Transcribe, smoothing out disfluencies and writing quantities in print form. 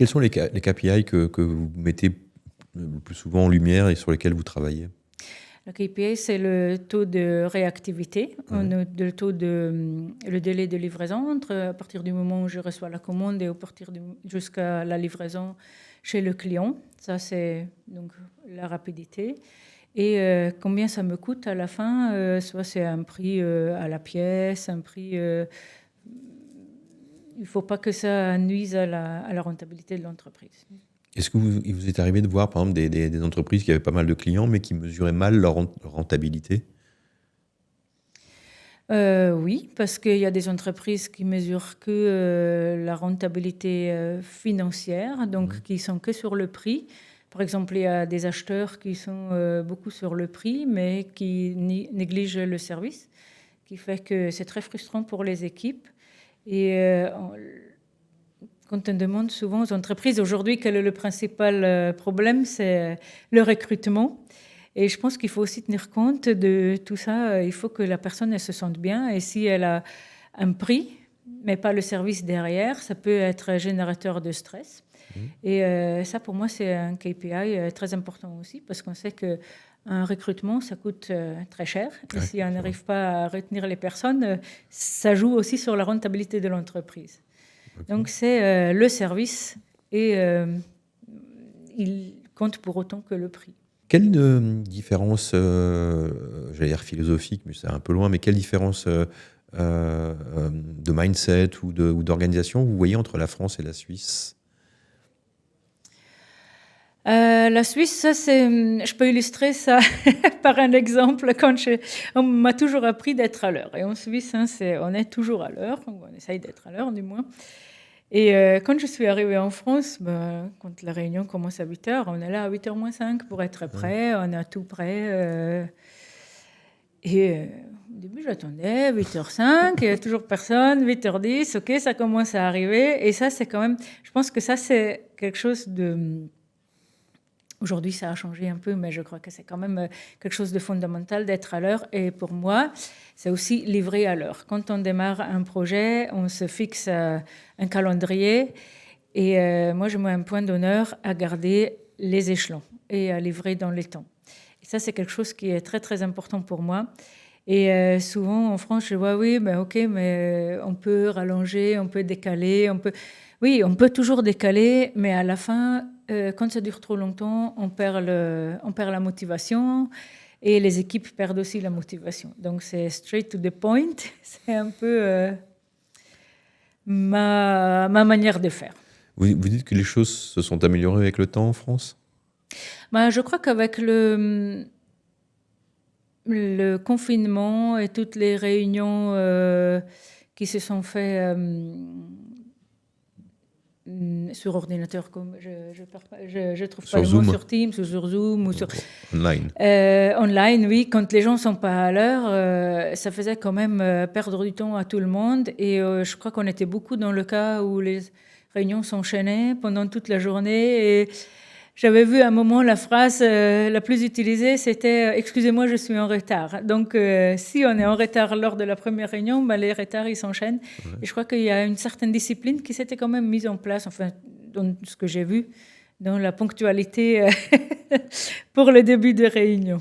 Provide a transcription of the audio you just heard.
Quels sont les KPI que vous mettez le plus souvent en lumière et sur lesquels vous travaillez? Le KPI, c'est le taux de réactivité, le délai de livraison à partir du moment où je reçois la commande et jusqu'à la livraison chez le client. Ça, c'est donc la rapidité. Et combien ça me coûte à la fin, soit c'est un prix à la pièce, un prix... il ne faut pas que ça nuise à la rentabilité de l'entreprise. Est-ce que il vous est arrivé de voir, par exemple, des entreprises qui avaient pas mal de clients, mais qui mesuraient mal leur rentabilité? Oui, parce qu'il y a des entreprises qui mesurent que la rentabilité financière, donc qui sont que sur le prix. Par exemple, il y a des acheteurs qui sont beaucoup sur le prix, mais qui négligent le service, qui fait que c'est très frustrant pour les équipes. Et quand on demande souvent aux entreprises aujourd'hui quel est le principal problème, c'est le recrutement. Et je pense qu'il faut aussi tenir compte de tout ça. Il faut que la personne elle se sente bien. Et si elle a un prix, mais pas le service derrière, ça peut être générateur de stress. Et ça, pour moi, c'est un KPI très important aussi, parce qu'on sait qu'un recrutement, ça coûte très cher. Et si on n'arrive pas à retenir les personnes, ça joue aussi sur la rentabilité de l'entreprise. Okay. Donc, c'est le service et il compte pour autant que le prix. Quelle différence, j'allais dire philosophique, mais c'est un peu loin, mais quelle différence de mindset ou d'organisation vous voyez entre la France et la Suisse? La Suisse, ça, je peux illustrer ça par un exemple. On m'a toujours appris d'être à l'heure. Et en Suisse, hein, on est toujours à l'heure. On essaye d'être à l'heure, du moins. Et quand je suis arrivée en France, quand la réunion commence à 8h, on est là à 8h moins 5 pour être prêt. On a tout prêt. Et au début, j'attendais 8h05, il n'y a toujours personne. 8h10, OK, ça commence à arriver. Et ça, c'est quand même... Je pense que ça, c'est quelque chose de... Aujourd'hui, ça a changé un peu, mais je crois que c'est quand même quelque chose de fondamental d'être à l'heure. Et pour moi, c'est aussi livrer à l'heure. Quand on démarre un projet, on se fixe un calendrier. Et moi, je mets un point d'honneur à garder les échelons et à livrer dans les temps. Et ça, c'est quelque chose qui est très, très important pour moi. Et souvent, en France, je vois, oui, mais OK, mais on peut rallonger, on peut décaler, Oui, on peut toujours décaler, mais à la fin, quand ça dure trop longtemps, on perd la motivation et les équipes perdent aussi la motivation. Donc, c'est straight to the point. C'est un peu ma manière de faire. Vous dites que les choses se sont améliorées avec le temps en France? Je crois qu'avec le confinement et toutes les réunions qui se sont faites sur ordinateur, comme je trouve pas le mot, sur Teams ou sur Zoom ou sur online. Online, oui, quand les gens sont pas à l'heure, ça faisait quand même perdre du temps à tout le monde. Et je crois qu'on était beaucoup dans le cas où les réunions s'enchaînaient pendant toute la journée. Et j'avais vu à un moment la phrase la plus utilisée, c'était « Excusez-moi, je suis en retard ». Donc, si on est en retard lors de la première réunion, les retards, ils s'enchaînent. Ouais. Et je crois qu'il y a une certaine discipline qui s'était quand même mise en place, enfin, dans ce que j'ai vu, dans la ponctualité pour le début de réunion.